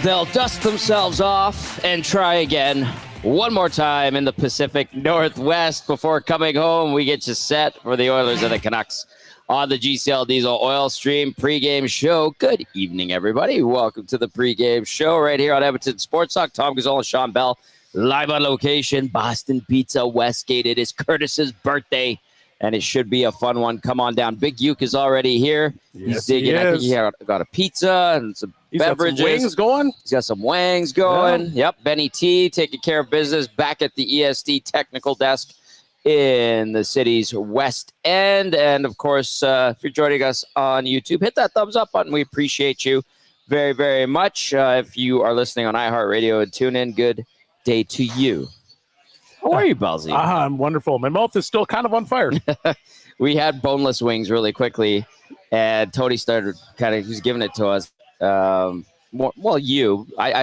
They'll dust themselves off and try again one more time in the Pacific Northwest before coming home. We get you set for the Oilers and the Canucks on the GCL Diesel Oil Stream pregame show. Good evening, everybody. Welcome to the pregame show right here on Edmonton Sports Talk. Tom Gazzola and Shawn Belle live on location. Boston Pizza Westgate. It is Curtis's birthday, and it should be a fun one. Come on down. Big Uke is already here. Yes, He's digging. I think he got a pizza and some beverages. Got some wings going. He's got some wangs going. Yeah. Yep. Benny T taking care of business back at the ESD technical desk in the city's West End. And of course, if you're joining us on YouTube, hit that thumbs up button. We appreciate you very, very much. If you are listening on iHeartRadio and tune in, good day to you. How are you, Belzy? I'm wonderful. My mouth is still kind of on fire. We had boneless wings really quickly, and Tony started he was giving it to us. I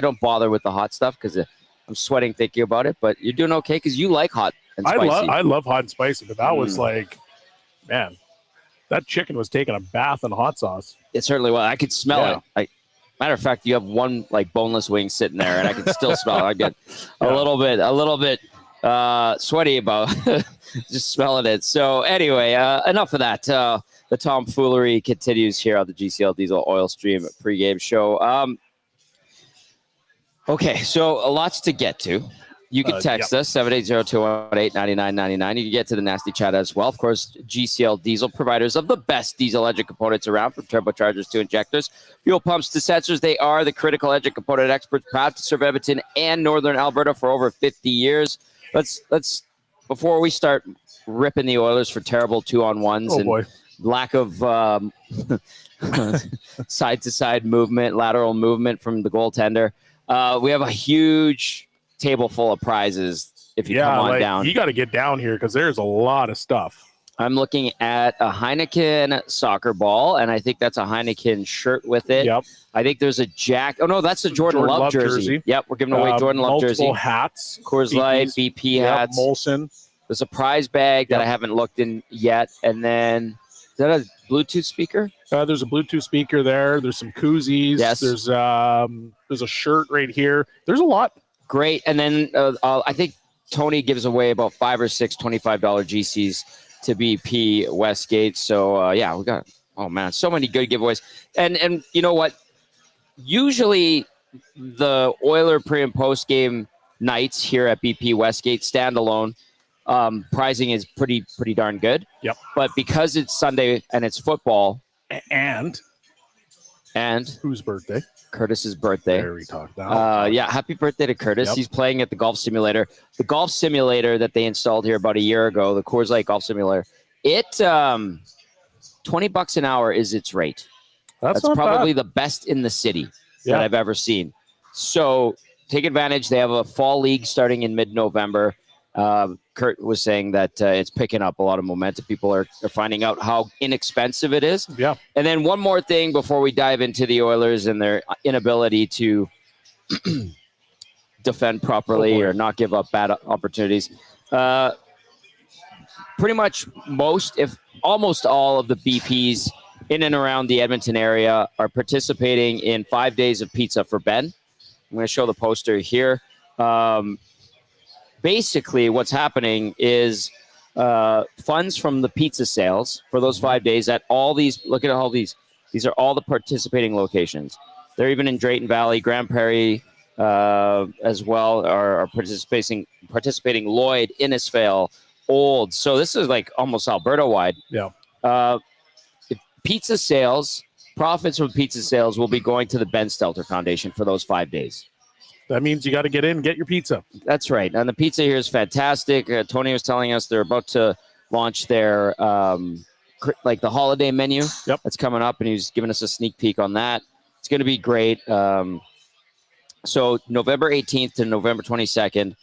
don't bother with the hot stuff because I'm sweating thinking about it, but you're doing okay because you like hot and spicy. I love hot and spicy, but that was like, man, that chicken was taking a bath in hot sauce. It certainly was. I could smell it. Matter of fact, you have one boneless wing sitting there, and I can still smell it. I get a little bit sweaty about just smelling it. So anyway, enough of that. The tomfoolery continues here on the GCL Diesel Oil Stream pregame show. Okay, so lots to get to. You can text us, 780-218-9999. You can get to the nasty chat as well. Of course, GCL Diesel, providers of the best diesel engine components around, from turbochargers to injectors, fuel pumps to sensors. They are the critical engine component experts, proud to serve Edmonton and Northern Alberta for over 50 years. Let's before we start ripping the Oilers for terrible 2-on-1s lack of side-to-side movement, lateral movement from the goaltender. We have a huge table full of prizes if you come on down. You got to get down here because there's a lot of stuff. I'm looking at a Heineken soccer ball, and I think that's a Heineken shirt with it. Yep. I think there's a Oh, no, that's a Jordan Love jersey. Yep, we're giving away Jordan Love jersey. Multiple hats. Coors Light, BP hats. Molson. There's a prize bag that I haven't looked in yet, and then is that a Bluetooth speaker? There's a Bluetooth speaker there. There's some koozies. Yes. There's a shirt right here. There's a lot. Great. And then I think Tony gives away about 5 or 6 $25 GCs to BP Westgate. So, we got, so many good giveaways. And you know what? Usually the Oiler pre- and post-game nights here at BP Westgate standalone, prizing is pretty darn good. Yep. But because it's Sunday and it's football. And whose birthday? Curtis's birthday. There we talk now. Happy birthday to Curtis. Yep. He's playing at the golf simulator. The golf simulator that they installed here about a year ago, the Coors Light golf simulator, it $20 an hour is its rate. That's probably the best in the city that I've ever seen. So take advantage. They have a fall league starting in mid-November. Kurt was saying that it's picking up a lot of momentum. People are finding out how inexpensive it is. Yeah. And then one more thing before we dive into the Oilers and their inability to defend properly or not give up bad opportunities. Pretty much almost all of the BPs in and around the Edmonton area are participating in 5 days of pizza for Ben. I'm going to show the poster here. Basically, what's happening is funds from the pizza sales for those 5 days at all these. Look at all these. These are all the participating locations. They're even in Drayton Valley, Grand Prairie as well are participating. Lloyd, Innisfail, Old. So this is like almost Alberta wide. Yeah. Pizza sales, profits from pizza sales will be going to the Ben Stelter Foundation for those 5 days. That means you got to get in and get your pizza. That's right. And the pizza here is fantastic. Tony was telling us they're about to launch their the holiday menu. Yep. That's coming up, and he's giving us a sneak peek on that. It's going to be great. So November 18th to November 22nd,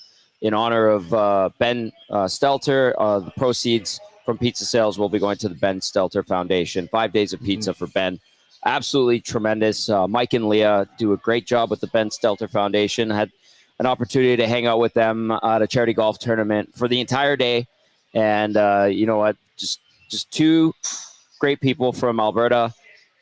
in honor of Ben Stelter, the proceeds from pizza sales will be going to the Ben Stelter Foundation. 5 days of pizza for Ben. Absolutely tremendous. Mike and Leah do a great job with the Ben Stelter Foundation. Had an opportunity to hang out with them at a charity golf tournament for the entire day. And you know what? Just two great people from Alberta,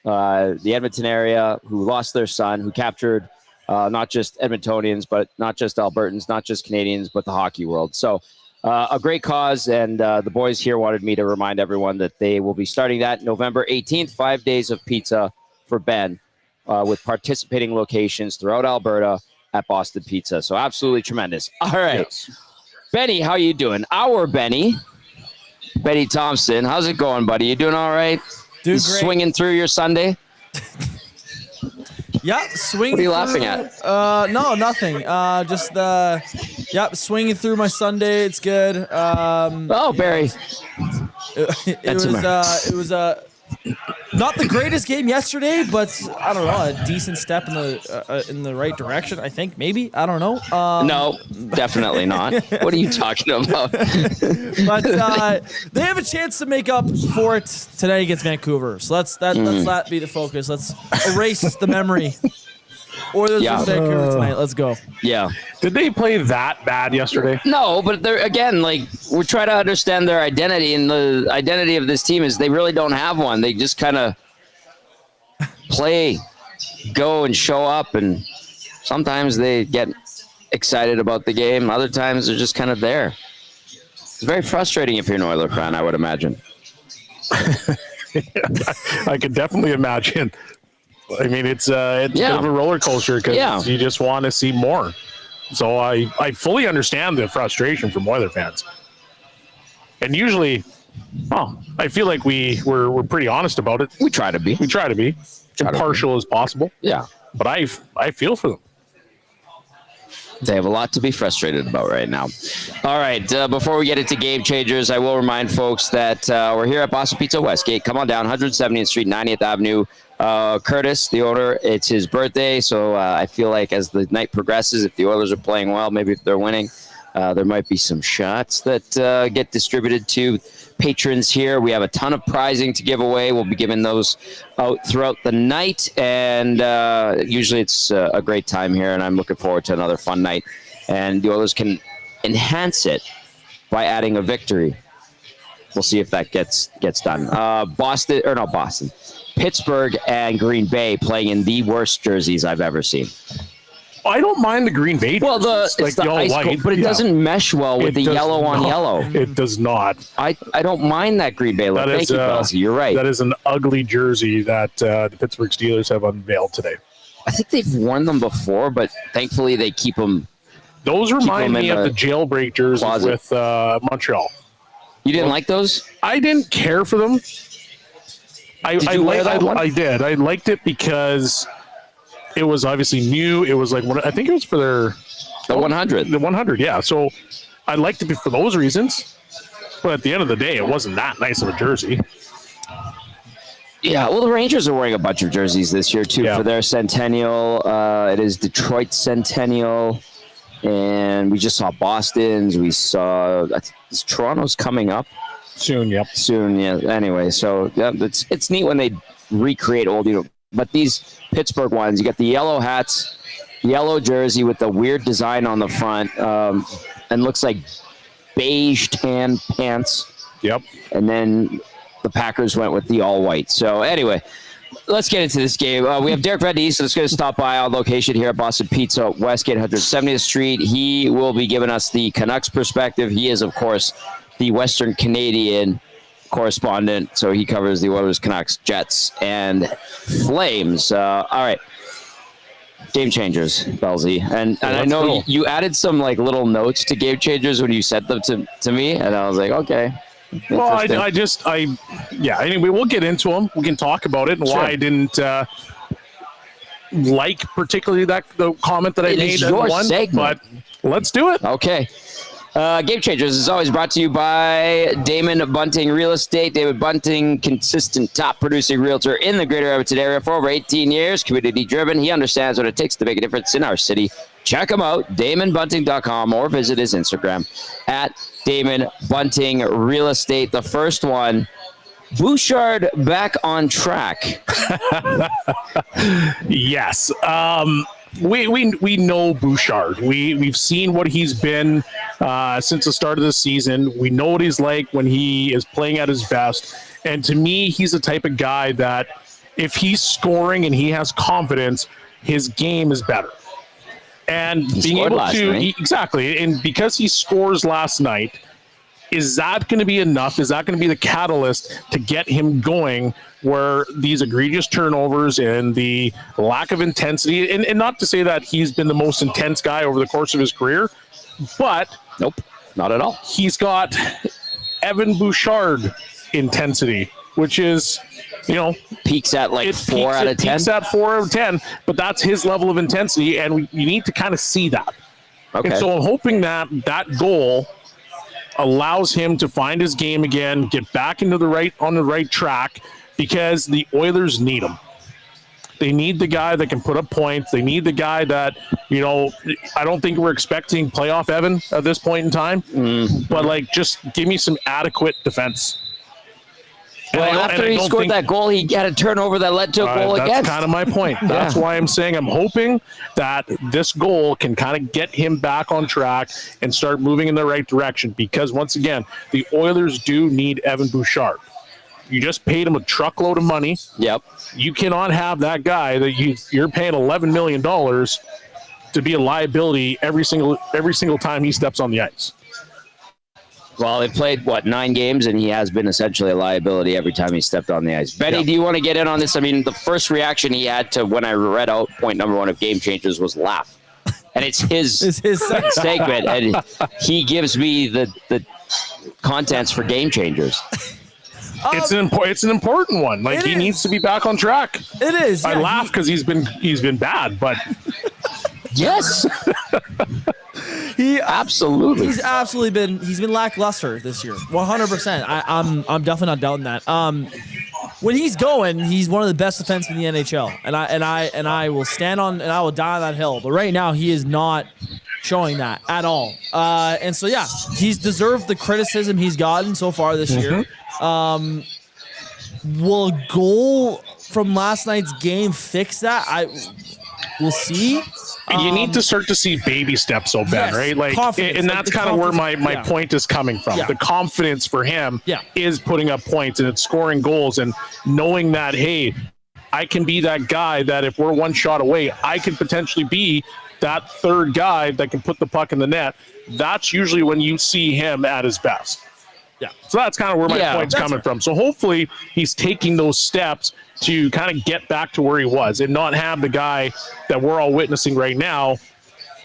the Edmonton area, who lost their son, who captured not just Edmontonians, but not just Albertans, not just Canadians, but the hockey world. So a great cause, and the boys here wanted me to remind everyone that they will be starting that November 18th, 5 days of pizza for Ben with participating locations throughout Alberta at Boston Pizza. So absolutely tremendous. All right. Yes. Benny, how you doing? Our Benny Thomson. How's it going, buddy? You doing all right? Doing great. Swinging through your Sunday? Yeah, swinging. What are you laughing at? No, nothing. Swinging through my Sunday. It's good. Barry. It was not the greatest game yesterday, but I don't know, a decent step in the right direction. I think maybe. I don't know. No, definitely not. What are you talking about? But they have a chance to make up for it today against Vancouver. So let's let that be the focus. Let's erase the memory. Or there's Vancouver tonight. Let's go. Yeah. Did they play that bad yesterday? No, but they're again, like, we're trying to understand their identity, and the identity of this team is they really don't have one. They just kind of play, go, and show up, and sometimes they get excited about the game. Other times they're just kind of there. It's very frustrating if you're an Oiler fan, I would imagine. I could definitely imagine. I mean, it's a bit of a roller coaster because you just want to see more. So I fully understand the frustration from Oiler fans. And usually, I feel like we're pretty honest about it. We try to be. Impartial as possible. Yeah. But I feel for them. They have a lot to be frustrated about right now. All right, before we get into game changers, I will remind folks that we're here at Boston Pizza Westgate. Come on down, 170th Street, 90th Avenue. Curtis, the owner, it's his birthday, so I feel like as the night progresses, if the Oilers are playing well, maybe if they're winning, there might be some shots that get distributed to patrons here. We have a ton of prizing to give away. We'll be giving those out throughout the night, and usually it's a great time here, and I'm looking forward to another fun night. And the Oilers can enhance it by adding a victory. We'll see if that gets done. Pittsburgh and Green Bay playing in the worst jerseys I've ever seen. I don't mind the Green Bay. Well, it's the ice cold, but it doesn't mesh well with the yellow on yellow. It does not. I don't mind that Green Bay look. Thank you, Kelsey. You're right. That is an ugly jersey that the Pittsburgh Steelers have unveiled today. I think they've worn them before, but thankfully they keep them. Those remind me of the jailbreak jerseys with Montreal. You didn't like those? I didn't care for them. I did. I liked it because it was obviously new. It was like I think it was for the 100. The 100, yeah. So I liked it for those reasons. But at the end of the day, it wasn't that nice of a jersey. Yeah, well, the Rangers are wearing a bunch of jerseys this year too for their centennial. It is Detroit's centennial, and we just saw Boston's. We saw Toronto's coming up. Soon, yeah. Anyway, so it's neat when they recreate old, but these Pittsburgh ones, you got the yellow hats, yellow jersey with the weird design on the front, and looks like beige tan pants. Yep. And then the Packers went with the all white. So anyway, let's get into this game. We have Derek Van Diest, so let's go stop by our location here at Boston Pizza, Westgate, 170th Street. He will be giving us the Canucks perspective. He is, of course, the Western Canadian correspondent, so he covers the Oilers, Canucks, Jets, and Flames. All right, game changers, Bellsy, and I know you added some like little notes to game changers when you sent them to me, and I was like, okay. Well, anyway, we'll get into them. We can talk about it and why I didn't like particularly the comment that I made. Your segment. But let's do it. Okay. Game Changers is always brought to you by Damon Bunting Real Estate. David Bunting, consistent top producing realtor in the greater Edmonton area for over 18 years, community driven. He understands what it takes to make a difference in our city. Check him out, DamonBunting.com, or visit his Instagram at Damon Bunting Real Estate. The first one, Bouchard back on track. Yes. We know Bouchard. We've seen what he's been since the start of the season. We know what he's like when he is playing at his best. And to me, he's the type of guy that if he's scoring and he has confidence, his game is better. And being able to exactly, and because he scores last night, is that going to be enough? Is that going to be the catalyst to get him going where these egregious turnovers and the lack of intensity, and not to say that he's been the most intense guy over the course of his career, but nope, not at all. He's got Evan Bouchard intensity, which is, peaks at like 4 out of 10. Peaks at 4 out of 10, but that's his level of intensity, and you need to kind of see that. Okay. And so I'm hoping that goal allows him to find his game again, get back on the right track, because the Oilers need him. They need the guy that can put up points. They need the guy that, I don't think we're expecting playoff Evan at this point in time, but just give me some adequate defense. Well, after he scored that goal, he had a turnover that led to a goal against. That's kind of my point. That's why I'm saying I'm hoping that this goal can kind of get him back on track and start moving in the right direction, because, once again, the Oilers do need Evan Bouchard. You just paid him a truckload of money. Yep. You cannot have that guy that you're paying $11 million to be a liability every single time he steps on the ice. Well, they played, 9 games, and he has been essentially a liability every time he stepped on the ice. Benny, do you want to get in on this? I mean, the first reaction he had to when I read out point number 1 of Game Changers was laugh. And it's his segment, and he gives me the contents for Game Changers. It's an important one. He needs to be back on track. It is. I laugh because he's been bad, but yes. He's absolutely been lackluster this year. 100%. I'm definitely not doubting that. When he's going, he's one of the best defensemen in the NHL, and I will stand on and I will die on that hill. But right now, he is not showing that at all. And so he's deserved the criticism he's gotten so far this year. Will a goal from last night's game fix that? We'll see. You need to start to see baby steps, Ben, right? And that's kind of where my point is coming from. The confidence for him is putting up points and it's scoring goals and knowing that, hey, I can be that guy that if we're one shot away, I could potentially be that third guy that can put the puck in the net. That's usually when you see him at his best. Yeah. So that's kind of where my point's coming from. So hopefully he's taking those steps to kind of get back to where he was and not have the guy that we're all witnessing right now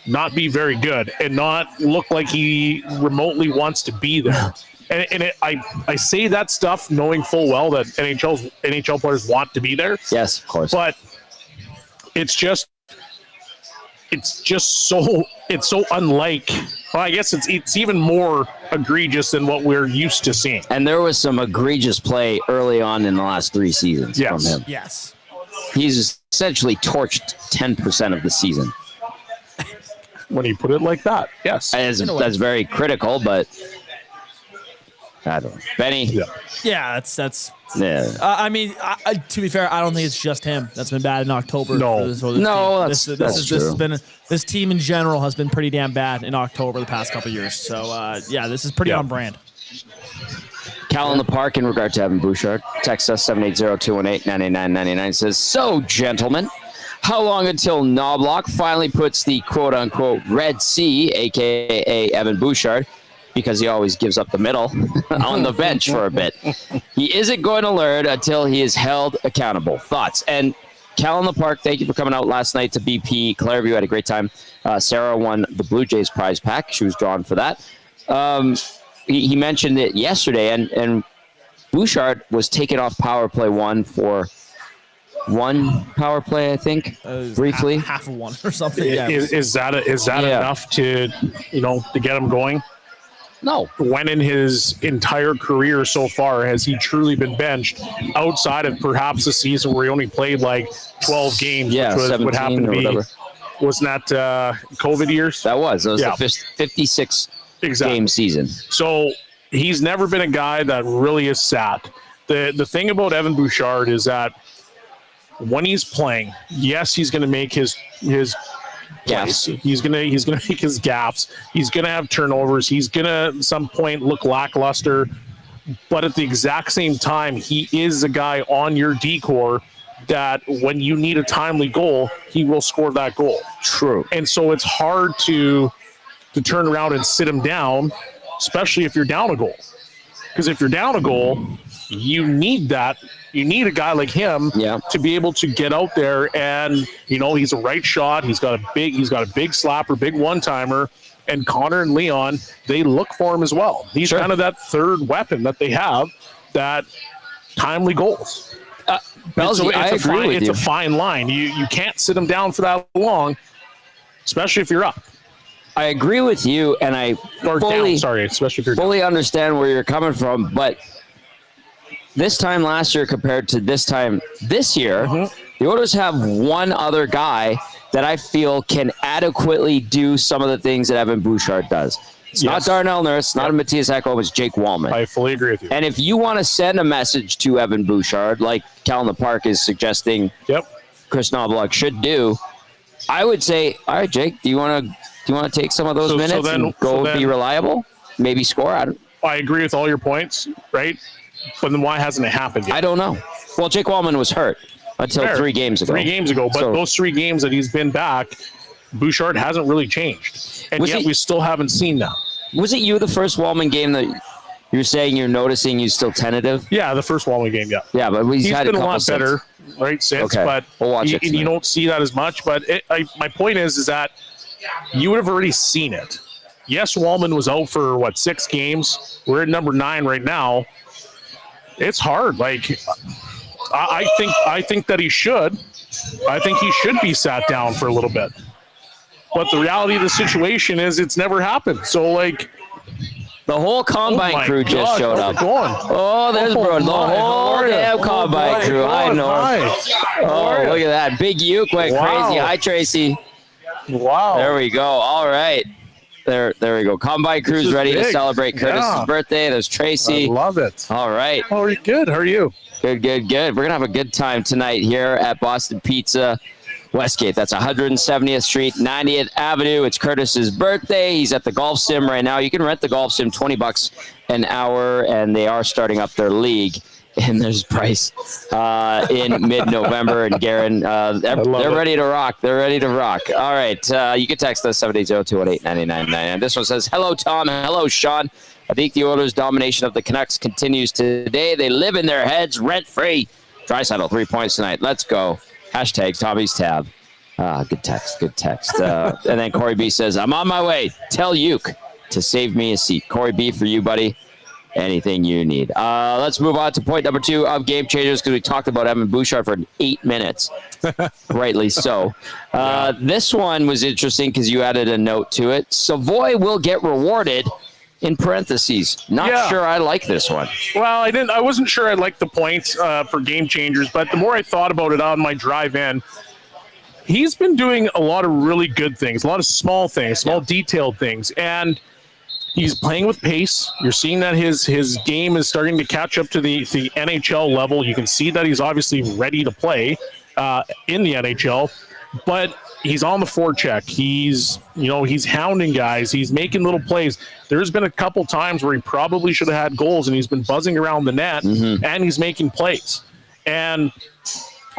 not be very good and not look like he remotely wants to be there. And I say that stuff knowing full well that NHL players want to be there. Yes, of course. But it's just so unlike. Well, I guess it's even more egregious than what we're used to seeing. And there was some egregious play early on in the last 3 seasons from him. Yes. He's essentially torched 10% of the season. When you put it like that, yes. That's very critical, but I don't know. Benny? Yeah, that's yeah. I mean, to be fair, I don't think it's just him that's been bad in October. No, that's true. This team in general has been pretty damn bad in October the past couple of years. So, this is pretty on brand. Cal in the Park, in regard to Evan Bouchard, text us 780-218-9999 says, so, gentlemen, how long until Knobloch finally puts the quote-unquote Red Sea, a.k.a. Evan Bouchard, because he always gives up the middle, on the bench for a bit? He isn't going to learn until he is held accountable. Thoughts? And Cal in the Park, thank you for coming out last night to BP Clairview. Had a great time. Sarah won the Blue Jays prize pack. She was drawn for that. He mentioned it yesterday, and Bouchard was taken off power play 1 for one power play, I think, briefly. Half of one or something. Is that enough to get him going? No. When in his entire career so far has he truly been benched outside of perhaps a season where he only played 12 games, which would happen to be, wasn't that COVID years? That was the 56 game season. So he's never been a guy that really is sat. The thing about Evan Bouchard is that when he's playing, yes, he's going to make his gaffes. He's gonna make his gaffes. He's gonna have turnovers. He's gonna at some point look lackluster. But at the exact same time, he is a guy on your decor that when you need a timely goal, he will score that goal. True. And so it's hard to turn around and sit him down, especially if you're down a goal. Because if you're down a goal, you need that. You need a guy like him to be able to get out there and, he's a right shot. He's got a big slapper, big one-timer. And Connor and Leon, they look for him as well. He's kind of that third weapon that they have, that timely goals. Belsey, I agree with you. It's a fine line. You can't sit him down for that long, especially if you're up. I agree with you, and I especially if you're fully understand where you're coming from. But this time last year compared to this time this year, the Oilers have one other guy that I feel can adequately do some of the things that Evan Bouchard does. It's not Darnell Nurse, not a Matthias Ekholm, it's Jake Wallman. I fully agree with you. And if you want to send a message to Evan Bouchard, like Cal in the Park is suggesting Chris Knobloch should do, I would say, all right, Jake, do you want to take some of those minutes and be reliable? Maybe score? I agree with all your points, right? But then why hasn't it happened yet? I don't know. Well, Jake Wallman was hurt until 3 games ago. 3 games ago, but those 3 games that he's been back, Bouchard hasn't really changed. And yet we still haven't seen that. Was it you the first Wallman game that you're saying you're noticing he's still tentative? Yeah, the first Wallman game, yeah. Yeah, but he's had been a lot better, right, since. Okay. But we'll watch it you don't see that as much. But my point is that you would have already seen it. Yes, Wallman was out for, 6 games. We're at number 9 right now. It's hard. I think that he should. I think he should be sat down for a little bit. But the reality of the situation is it's never happened. So, the whole combine crew just showed up. Oh, there's Broden. The whole damn combine crew. I know. Oh, look at that. Big Uke went crazy. Hi, Tracy. Wow. There we go. All right. There we go. Combine crew's ready to celebrate Curtis's birthday. There's Tracy. I love it. All right. Oh, you're good. How are you? Good. We're going to have a good time tonight here at Boston Pizza Westgate. That's 170th Street, 90th Avenue. It's Curtis's birthday. He's at the golf sim right now. You can rent the golf sim $20 an hour, and they are starting up their league. And there's Price in mid-November, and Garen, they're ready to rock. They're ready to rock. All right, you can text us 780-218-9999. This one says, hello, Tom. Hello, Sean. I think the Oilers' domination of the Canucks continues today. They live in their heads rent-free. Draisaitl, 3 points tonight. Let's go. Hashtag Tommy's Tab. Good text. And then Corey B says, I'm on my way. Tell Uke to save me a seat. Corey B, for you, buddy. Anything you need. Let's move on to point number 2 of Game Changers, because we talked about Evan Bouchard for 8 minutes. Rightly so. This one was interesting because you added a note to it. Savoy will get rewarded, in parentheses. Not sure I like this one. Well, I wasn't sure I liked the points for Game Changers, but the more I thought about it on my drive in, he's been doing a lot of really good things, a lot of small things, detailed things, and he's playing with pace. You're seeing that his game is starting to catch up to the NHL level. You can see that he's obviously ready to play in the NHL, but he's on the forecheck. He's hounding guys. He's making little plays. There's been a couple times where he probably should have had goals, and he's been buzzing around the net, and he's making plays. And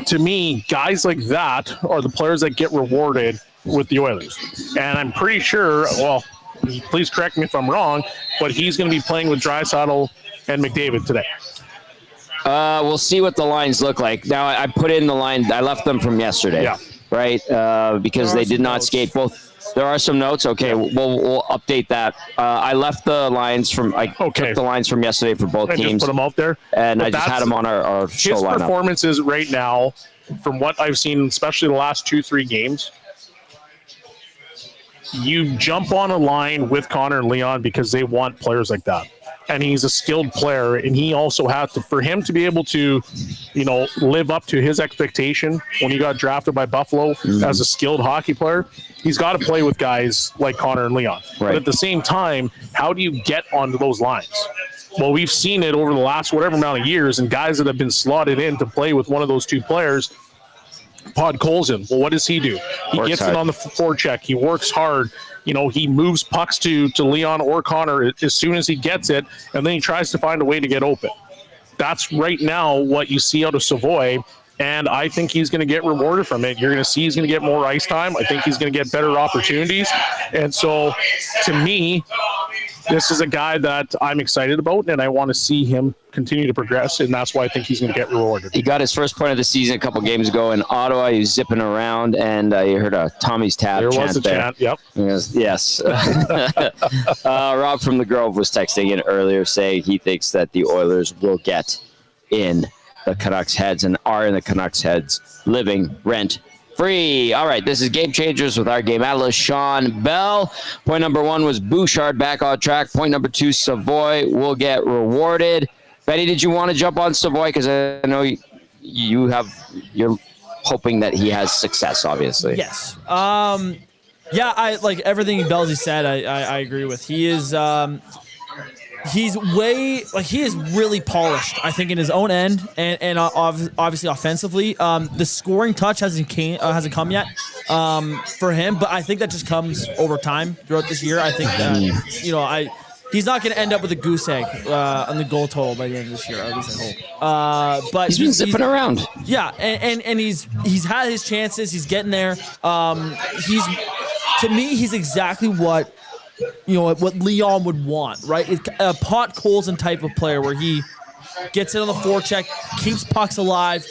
to me, guys like that are the players that get rewarded with the Oilers. And I'm pretty sure, well, please correct me if I'm wrong, but he's going to be playing with Draisaitl and McDavid today. We'll see what the lines look like. Now, I put in the line. I left them from yesterday. Yeah. Right? Because they did not skate both. There are some notes. Okay, we'll update that. I left the lines from. I took the lines from yesterday for both teams. Just put them out there, and I just had them on our show lineup. His performances right now, from what I've seen, especially the last 2-3 games, you jump on a line with Connor and Leon because they want players like that. And he's a skilled player, and he also has to, for him to be able to, live up to his expectation when he got drafted by Buffalo as a skilled hockey player, he's got to play with guys like Connor and Leon. Right. But at the same time, how do you get onto those lines? Well, we've seen it over the last whatever amount of years, and guys that have been slotted in to play with one of those two players, Podkolzin. Well, what does he do? He gets it on the forecheck. He works hard. He moves pucks to Leon or Connor as soon as he gets it, and then he tries to find a way to get open. That's right now what you see out of Savoy, And I think he's going to get rewarded from it. You're going to see he's going to get more ice time. I think he's going to get better opportunities. And so, to me, this is a guy that I'm excited about, and I want to see him continue to progress, and that's why I think he's going to get rewarded. He got his first point of the season a couple games ago in Ottawa. He was zipping around, and you heard a Tommy's Tab there chant was a there. chant, yep. Yes. Rob from the Grove was texting in earlier saying he thinks that the Oilers will get in the Canucks' heads and are in the Canucks' heads, living rent-free. All right, this is Game Changers with our game analyst, Shawn Belle. Point number 1 was Bouchard back on track. Point number 2, Savoy will get rewarded. Betty, did you want to jump on Savoy? Because I know you're hoping that he has success, obviously. Yes. Yeah, I like everything Bellsy said. I agree with. He is he is really polished, I think, in his own end and obviously offensively. The scoring touch hasn't come yet for him, but I think that just comes over time throughout this year. I think that he's not going to end up with a goose egg on the goal total by the end of this year, or at least I hope. But he's been zipping around. Yeah, and he's had his chances. He's getting there. To me, he's exactly what Leon would want, right? It's a Pot Colson type of player where he gets it on the forecheck, keeps pucks alive.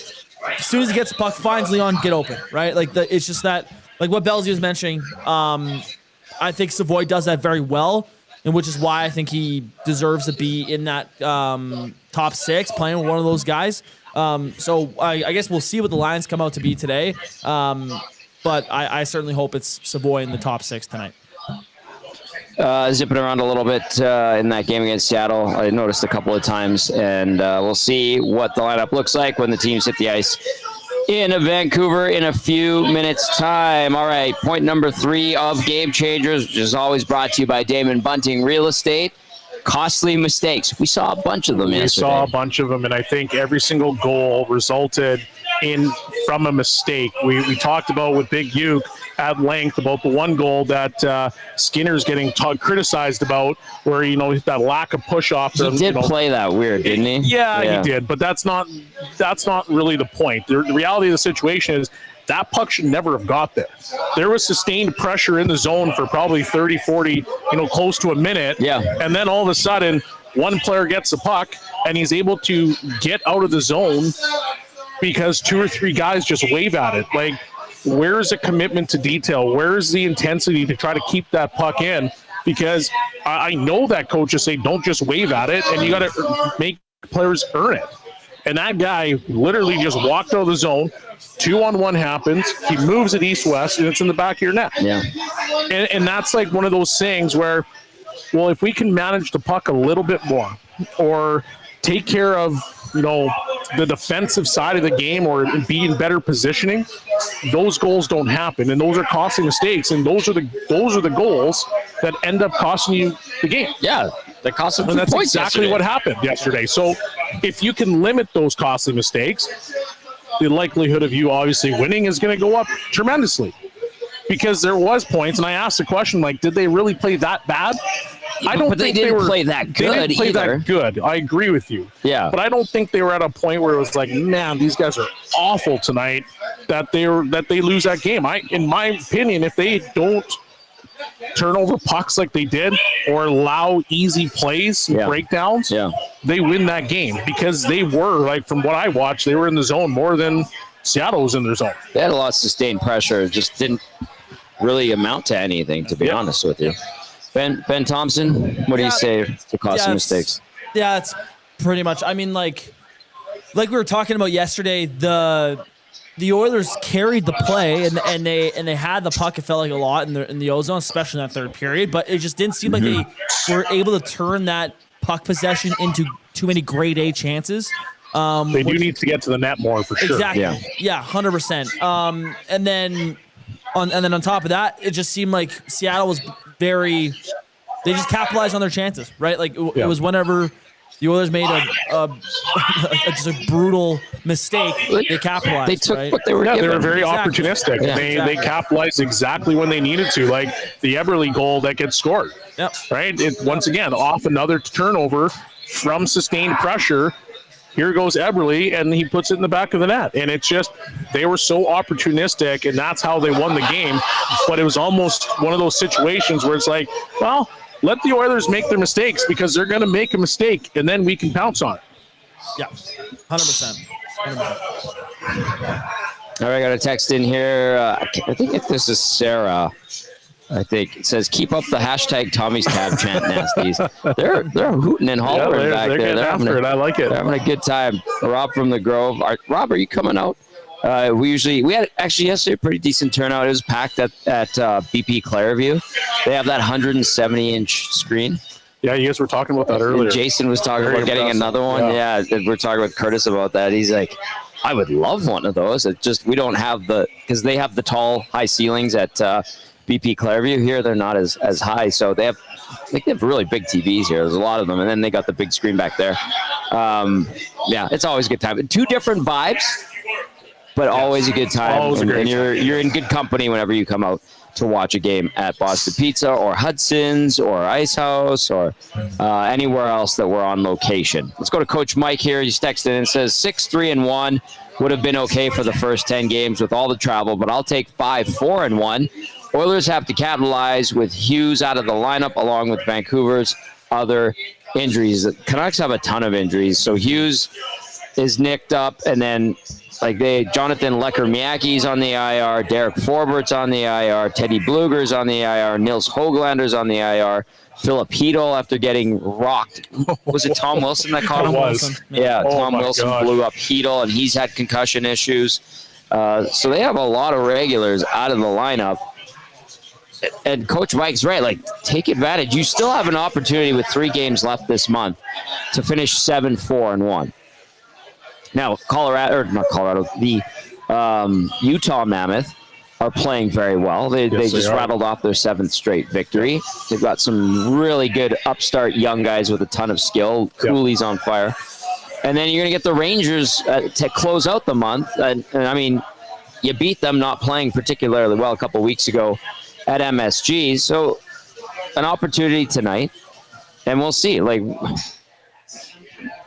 As soon as he gets the puck, finds Leon, get open, right? It's just that, like what Bellsy was mentioning. I think Savoy does that very well, and which is why I think he deserves to be in that top 6, playing with one of those guys. So I guess we'll see what the lines come out to be today. But I certainly hope it's Savoy in the top 6 tonight. Zipping around a little bit in that game against Seattle, I noticed a couple of times, and we'll see what the lineup looks like when the teams hit the ice in Vancouver in a few minutes' time. All right, point number 3 of Game Changers, which is always brought to you by Damon Bunting Real Estate. Costly mistakes. We saw a bunch of them yesterday. We saw a bunch of them, and I think every single goal resulted from a mistake. We talked about with Big Uke at length about the one goal that Skinner's getting criticized about, where that lack of push off. He did play that weird, didn't he? Yeah, he did, but that's not really the point. The reality of the situation is that puck should never have got there. There was sustained pressure in the zone for probably 30, 40, close to a minute. Yeah. And then all of a sudden, one player gets the puck and he's able to get out of the zone because 2 or 3 guys just wave at it. Like, where's the commitment to detail? Where's the intensity to try to keep that puck in? Because I know that coaches say don't just wave at it, and you got to make players earn it. And that guy literally just walked out of the zone. 2-on-1 happens. He moves it east-west, and it's in the back of your net. Yeah. And that's like one of those things where, well, if we can manage the puck a little bit more, or take care of the defensive side of the game, or be in better positioning, those goals don't happen, and those are costly mistakes, and those are the goals that end up costing you the game. Yeah, that cost them 2 points. That's exactly yesterday. what happened yesterday. So if you can limit those costly mistakes, the likelihood of you obviously winning is going to go up tremendously. Because there was points, and I asked the question, like, did they really play that bad? I don't think they didn't play that good. They didn't play that good. I agree with you. Yeah. But I don't think they were at a point where it was like, man, these guys are awful tonight, that they lose that game. In my opinion, if they don't turn over pucks like they did, or allow easy plays and breakdowns, they win that game, because they were, like, from what I watched, they were in the zone more than Seattle was in their zone. They had a lot of sustained pressure. It just didn't really amount to anything, to be honest with you. Ben Thompson, what do you say to costly mistakes? Yeah, it's pretty much. I mean, like we were talking about yesterday, the Oilers carried the play, and they had the puck. It felt like a lot in the ozone, especially in that third period. But it just didn't seem like they were able to turn that puck possession into too many grade A chances. They do need to get to the net more, for sure. Exactly. Yeah, 100%. And then on top of that, it just seemed like Seattle was they just capitalized on their chances, right? Like it was whenever the Oilers made just a brutal mistake, they capitalized. They took right? what they were given. They were very opportunistic. Yeah. They capitalized exactly when they needed to, like the Eberle goal that gets scored. Yep. Right? Once again, off another turnover from sustained pressure. here goes Eberle, and he puts it in the back of the net. And it's just, they were so opportunistic, and that's how they won the game. But it was almost one of those situations where it's like, well, let the Oilers make their mistakes because they're going to make a mistake, and then we can pounce on it. Yeah, 100%. All right, I got a text in here. I think if this is Sarah. I think it says, keep up the hashtag Tommy's Tab chant, nasties. They're hooting and hollering back there. They're having it. I like it. They're having a good time. Rob from the Grove. Rob, are you coming out? We had actually yesterday a pretty decent turnout. It was packed at BP Clairview. They have that 170-inch screen. Yeah, you guys were talking about that earlier. And Jason was talking about getting another one. Yeah, we're talking with Curtis about that. He's like, I would love one of those. It just, we don't have because they have the tall, high ceilings at BP Clairview. Here they're not as high, so they have really big TVs here. There's a lot of them, and then they got the big screen back there. Yeah, it's always a good time. Two different vibes, but always a good time. Always a great and you're in good company whenever you come out to watch a game at Boston Pizza or Hudson's or Ice House or anywhere else that we're on location. Let's go to Coach Mike here. He's texted and says 6-3-1 would have been okay for the first 10 games with all the travel, but I'll take 5-4-1. Oilers have to capitalize with Hughes out of the lineup along with Vancouver's other injuries. The Canucks have a ton of injuries. So Hughes is nicked up, and then Jonathan Lecker-Miaki's on the IR, Derek Forbert's on the IR, Teddy Bluger's on the IR, Nils Hoglander's on the IR, Philip Hedl after getting rocked. Was it Tom Wilson that caught him? It was. Yeah, Tom Wilson blew up Hedl, and he's had concussion issues. So they have a lot of regulars out of the lineup. And Coach Mike's right. Take advantage. You still have an opportunity with 3 games left this month to finish 7-4-1. Now, the Utah Mammoth are playing very well. They just rattled off their 7th straight victory. They've got some really good upstart young guys with a ton of skill. Cooley's on fire. And then you're going to get the Rangers to close out the month. And I mean, you beat them not playing particularly well a couple weeks ago at MSG. So an opportunity tonight, and we'll see.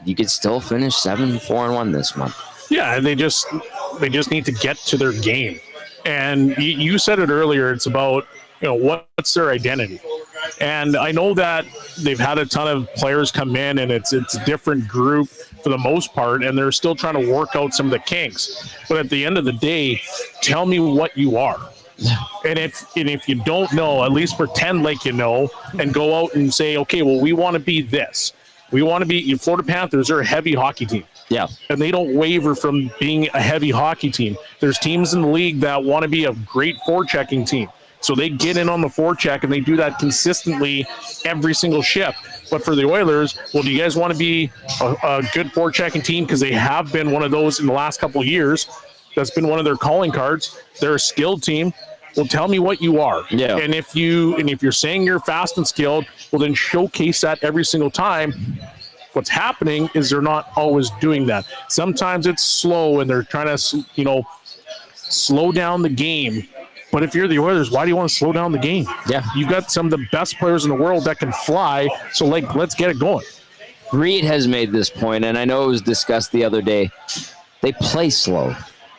You could still finish 7-4-1 this month. Yeah, and they just need to get to their game. And you said it earlier. It's about what's their identity. And I know that they've had a ton of players come in, and it's a different group for the most part, and they're still trying to work out some of the kinks. But at the end of the day, tell me what you are. And if you don't know, at least pretend like you know, and go out and say, okay, well, we want to be this. We want to be Florida Panthers are a heavy hockey team. Yeah. And they don't waver from being a heavy hockey team. There's teams in the league that want to be a great forechecking team. So they get in on the forecheck, and they do that consistently every single shift. But for the Oilers, well, do you guys want to be a good forechecking team? Because they have been one of those in the last couple of years. That's been one of their calling cards. They're a skilled team. Well, tell me what you are. Yeah. And if you're saying you're fast and skilled, well, then showcase that every single time. What's happening is they're not always doing that. Sometimes it's slow, and they're trying to, slow down the game. But if you're the Oilers, why do you want to slow down the game? Yeah. You've got some of the best players in the world that can fly. So, let's get it going. Reed has made this point, and I know it was discussed the other day. They play slow.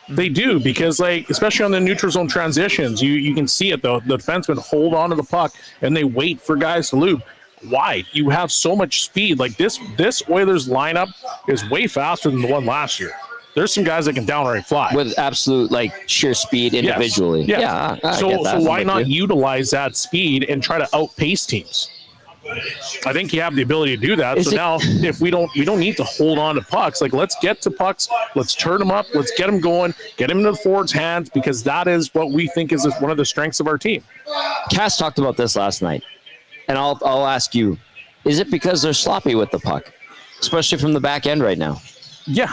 They do, because especially on the neutral zone transitions, you can see it though. The defensemen hold on to the puck and they wait for guys to loop. Why? You have so much speed. This Oilers lineup is way faster than the one last year. There's some guys that can downright fly with absolute sheer speed individually. Yes. Yeah. I so get that. why not utilize that speed and try to outpace teams? I think you have the ability to do that. Now, if we don't need to hold on to pucks. Let's get to pucks. Let's turn them up. Let's get them going. Get them into the forwards' hands, because that is what we think is one of the strengths of our team. Cass talked about this last night, and I'll ask you: is it because they're sloppy with the puck, especially from the back end right now? Yeah.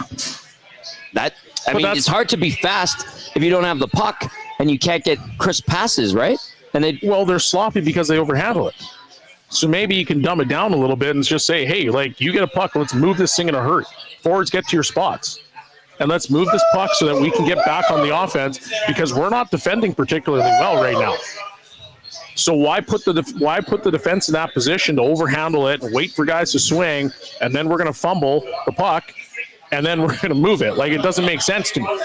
It's hard to be fast if you don't have the puck and you can't get crisp passes, right? And they're sloppy because they overhandle it. So maybe you can dumb it down a little bit and just say, hey, you get a puck, let's move this thing in a hurry. Forwards, get to your spots. And let's move this puck so that we can get back on the offense, because we're not defending particularly well right now. So why put the defense in that position to overhandle it and wait for guys to swing, and then we're going to fumble the puck and then we're going to move it. Like, it doesn't make sense to me.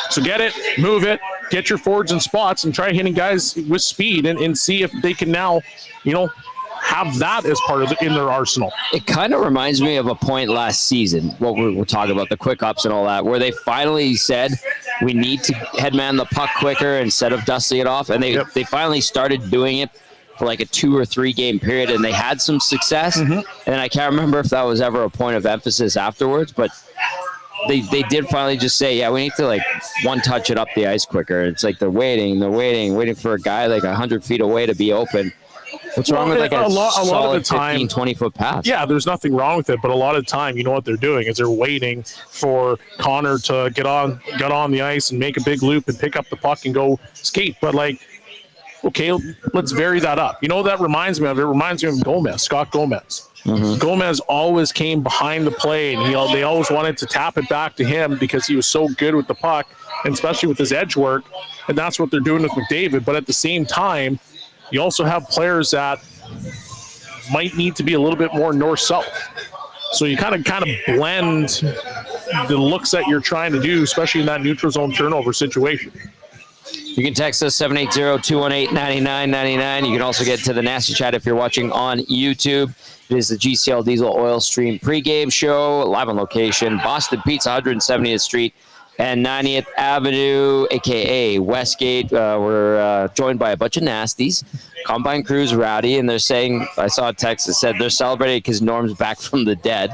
So get it, move it, get your forwards in spots, and try hitting guys with speed and see if they can now, have that as part of in their arsenal. It kind of reminds me of a point last season, what we're talking about, the quick ups and all that, where they finally said we need to headman the puck quicker instead of dusting it off. And they finally started doing it for like a 2 or 3 game period, and they had some success. And I can't remember if that was ever a point of emphasis afterwards, but they did finally just say, yeah, we need to like one touch it up the ice quicker. It's like they're waiting for a guy like 100 feet away to be open. What's wrong with like a lot of the time, 15, 20-foot pass? Yeah, there's nothing wrong with it, but a lot of the time, you know what they're doing is they're waiting for Connor to get on the ice and make a big loop and pick up the puck and go skate. But like, okay, let's vary that up. You know what that reminds me of? It reminds me of Gomez, Scott Gomez. Gomez always came behind the play, and they always wanted to tap it back to him because he was so good with the puck, and especially with his edge work. And that's what they're doing with McDavid. But at the same time, you also have players that might need to be a little bit more north-south. So you kind of blend the looks that you're trying to do, especially in that neutral zone turnover situation. You can text us 780-218-9999. You can also get to the Nasty Chat if you're watching on YouTube. It is the GCL Diesel Oil Stream pregame show, live on location, Boston Pizza, 170th Street and 90th Avenue, a.k.a. Westgate. We're joined by a bunch of nasties. Combine Crew's rowdy, and they're saying, I saw a text that said they're celebrating because Norm's back from the dead.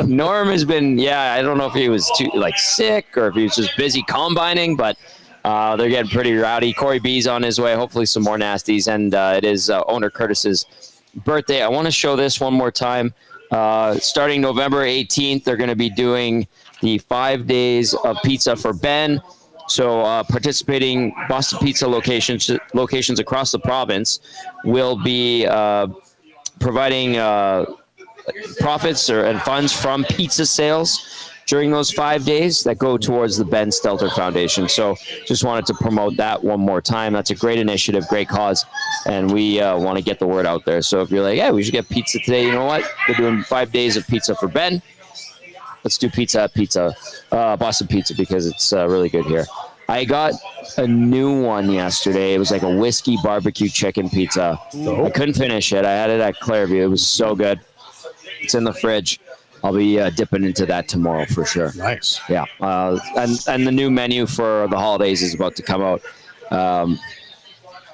Norm has been, I don't know if he was too sick or if he was just busy combining, but they're getting pretty rowdy. Corey B's on his way, hopefully some more nasties, and it is owner Curtis's birthday. I want to show this one more time. Starting November 18th, they're going to be doing the 5 days of pizza for Ben. So participating Boston Pizza locations across the province will be providing profits and funds from pizza sales during those 5 days that go towards the Ben Stelter Foundation. So just wanted to promote that one more time. That's a great initiative, great cause, and we want to get the word out there. So if you're like, yeah, we should get pizza today, you know what? We're doing 5 days of pizza for Ben. Let's do Boston Pizza, because it's really good here. I got a new one yesterday. It was like a whiskey barbecue chicken pizza. I couldn't finish it. I had it at Clairview. It was so good. It's in the fridge. I'll be dipping into that tomorrow for sure. Nice. Yeah. And the new menu for the holidays is about to come out.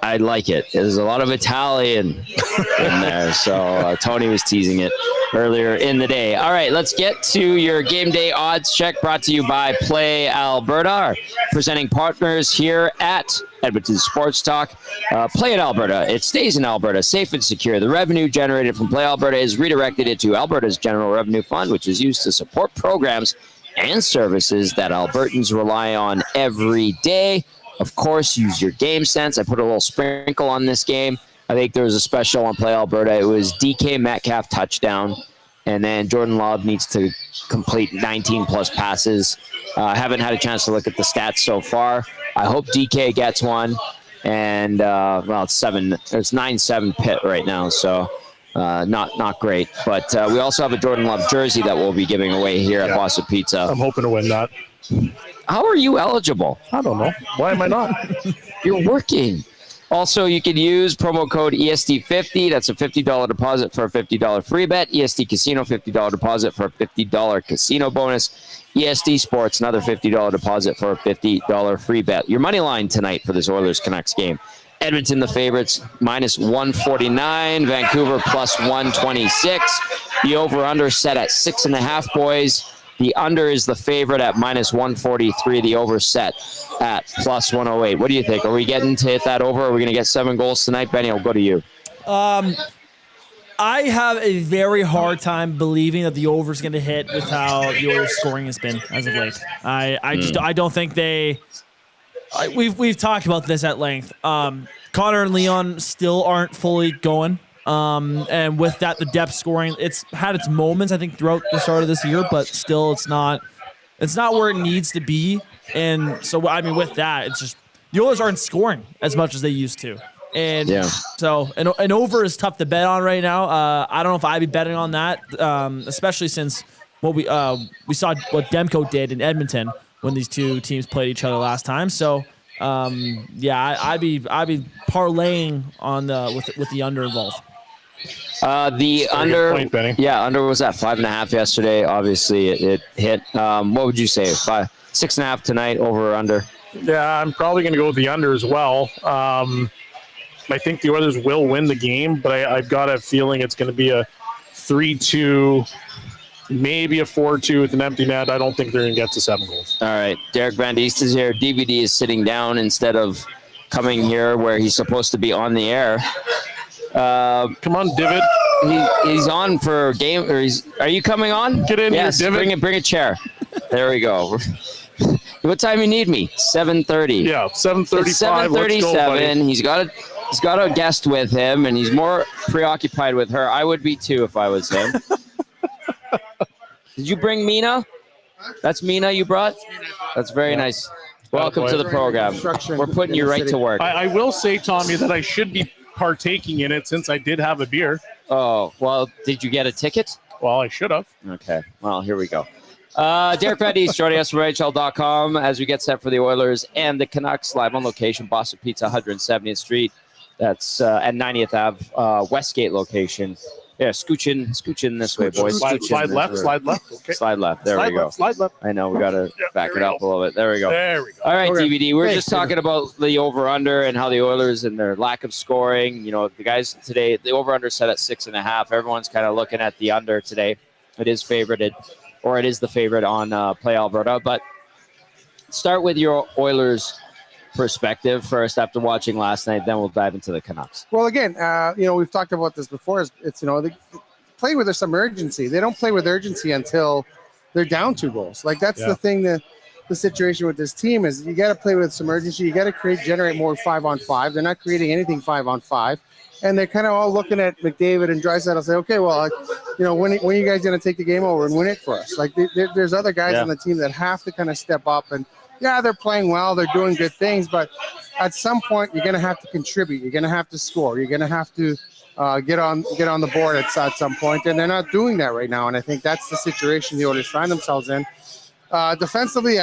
I like it. There's a lot of Italian in there. So Tony was teasing it earlier in the day. All right, let's get to your game day odds check, brought to you by Play Alberta, our presenting partners here at Edmonton Sports Talk. Play in Alberta. It stays in Alberta, safe and secure. The revenue generated from Play Alberta is redirected into Alberta's General Revenue Fund, which is used to support programs and services that Albertans rely on every day. Of course, use your game sense. I put a little sprinkle on this game. I think there was a special on Play Alberta. It was DK Metcalf touchdown, and then Jordan Love needs to complete 19-plus passes. I haven't had a chance to look at the stats so far. I hope DK gets one, and it's 9-7 Pitt right now, so not great. But we also have a Jordan Love jersey that we'll be giving away here at Boston Pizza. I'm hoping to win that. How are you eligible? I don't know. Why am I not? You're working. Also, you can use promo code EST50. That's a $50 deposit for a $50 free bet. EST Casino, $50 deposit for a $50 casino bonus. EST Sports, another $50 deposit for a $50 free bet. Your money line tonight for this Oilers-Canucks game. Edmonton, the favorites, minus 149. Vancouver, plus 126. The over-under set at 6.5, boys. The under is the favorite at minus 143. The over set at plus 108. What do you think? Are we getting to hit that over? Are we going to get 7 goals tonight? Benny, I'll go to you. I have a very hard time believing that the over is going to hit with how the Oilers scoring has been as of late. I don't think they. We've talked about this at length. Connor and Leon still aren't fully going. And with that, the depth scoring, it's had its moments, I think, throughout the start of this year, but still it's not where it needs to be. And so, I mean, with that, it's just the Oilers aren't scoring as much as they used to. And so an over is tough to bet on right now. I don't know if I'd be betting on that, especially since what we saw what Demko did in Edmonton when these two teams played each other last time. So I'd be parlaying on with the under involved. The under, under was at 5.5 yesterday. Obviously, it hit. What would you say? 6.5 tonight, over or under? Yeah, I'm probably going to go with the under as well. I think the Oilers will win the game, but I've got a feeling it's going to be a 3-2, maybe a 4-2 with an empty net. I don't think they're going to get to 7 goals. All right, Derek Van Diest is here. DVD is sitting down instead of coming here where he's supposed to be on the air. Come on, Divid. He's on for a game. Are you coming on? Get in here, Divid. Bring a chair. There we go. What time you need me? 7:30. Yeah, 7:35. 7:37. He's got a guest with him, and he's more preoccupied with her. I would be too if I was him. Did you bring Mina? That's Mina you brought? That's very nice. Welcome to the program. We're putting you right to work. I will say, Tommy, that I should be partaking in it since I did have a beer. Oh, well, did you get a ticket? Well, I should have. Okay. Well, here we go. Derek Van Diest joining us from NHL.com as we get set for the Oilers and the Canucks live on location, Boston Pizza, 170th Street. That's at 90th Ave, Westgate location. Yeah, scooch this way, boys. Slide left. Okay. Slide left. There we go. Slide left. I know. We got to back it up a little bit. There we go. There we go. All right, DVD. We're just talking about the over-under and how the Oilers and their lack of scoring. You know, the guys today, the over-under set at 6.5. Everyone's kind of looking at the under today. It is favorited, or it is the favorite on Play Alberta. But start with your Oilers perspective first after watching last night, then we'll dive into the Canucks. Well, again, we've talked about this before. It's they play with some urgency. They don't play with urgency until they're down 2 goals. Like that's the thing that the situation with this team is you got to play with some urgency. You got to generate more 5-on-5. They're not creating anything 5-on-5. And they're kind of all looking at McDavid and Draisaitl and say, okay, well, when are you guys going to take the game over and win it for us? Like there's other guys on the team that have to kind of step up and they're playing well. They're doing good things, but at some point, you're going to have to contribute. You're going to have to score. You're going to have to get on the board at some point, and they're not doing that right now. And I think that's the situation the Oilers find themselves in. Defensively,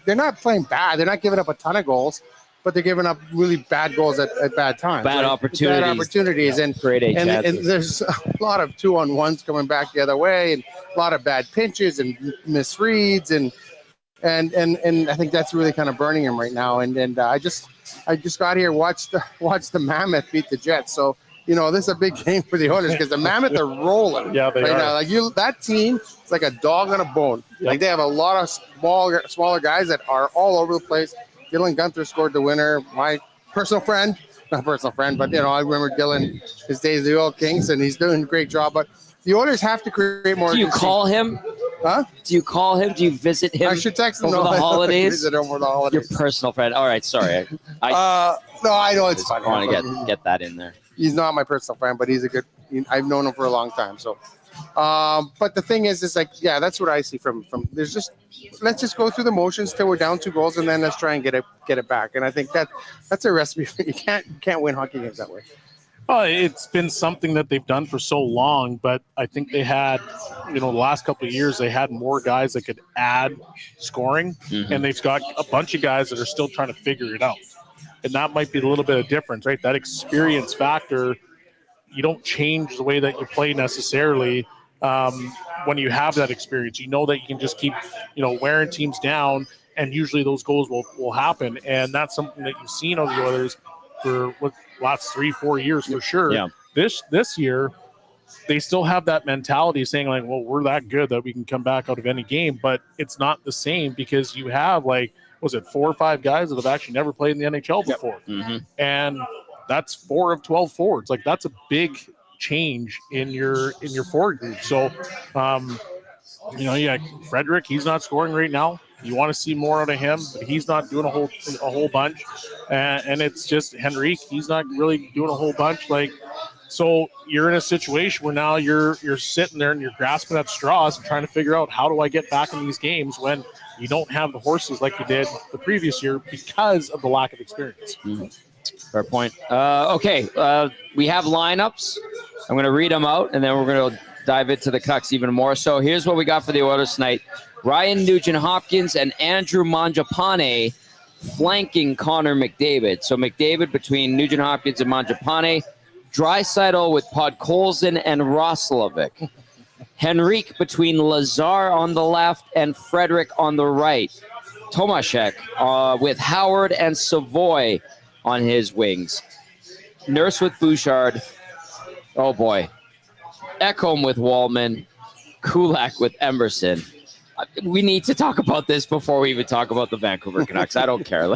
they're not playing bad. They're not giving up a ton of goals, but they're giving up really bad goals at bad times. Bad opportunities. And there's a lot of 2-on-1s coming back the other way, and a lot of bad pinches and misreads and I think that's really kind of burning him right now. And I just got here, watched the Mammoth beat the Jets. So this is a big game for the Oilers because the Mammoth are rolling. Yeah, they are. Now. Like that team, it's like a dog on a bone. Yep. Like they have a lot of smaller guys that are all over the place. Dylan Gunther scored the winner. My personal friend, not personal friend, but I remember Dylan his days of the Oil Kings, and he's doing a great job. But the Oilers have to create more. Do you call him? Huh? Do you call him? Do you visit him? I should text him over the holidays. Visit him over the holidays. Your personal friend. All right, sorry. No, I know it's funny. I want to get that in there. He's not my personal friend, but he's a good. I've known him for a long time. So, but the thing is, that's what I see from. Let's just go through the motions till we're down 2 goals, and then let's try and get it back. And I think that's a recipe. You can't win hockey games that way. It's been something that they've done for so long, but I think they had, the last couple of years, they had more guys that could add scoring, and they've got a bunch of guys that are still trying to figure it out. And that might be a little bit of difference, right? That experience factor, you don't change the way that you play necessarily when you have that experience. You know that you can just keep, wearing teams down, and usually those goals will happen. And that's something that you've seen on the Oilers for last 3-4 years for sure. Yeah. This year, they still have that mentality saying like, well, we're that good that we can come back out of any game, but it's not the same because you have 4 or 5 guys that have actually never played in the NHL before. Yep. And that's 4 of 12 forwards. Like that's a big change in your forward group. So, Frederick, he's not scoring right now. You want to see more out of him, but he's not doing a whole bunch. And it's just Henrique, he's not really doing a whole bunch. So you're in a situation where now you're sitting there and you're grasping at straws and trying to figure out how do I get back in these games when you don't have the horses like you did the previous year because of the lack of experience. Fair point. Okay, we have lineups. I'm going to read them out, and then we're going to dive into the Canucks even more. So here's what we got for the Oilers tonight. Ryan Nugent-Hopkins and Andrew Mangiapane flanking Connor McDavid. So McDavid between Nugent-Hopkins and Mangiapane. Draisaitl with Podkolzin and Roslovic. Henrique between Lazar on the left and Frederick on the right. Tomaszek with Howard and Savoy on his wings. Nurse with Bouchard. Oh, boy. Ekholm with Wallman. Kulak with Emerson. We need to talk about this before we even talk about the Vancouver Canucks. I don't care.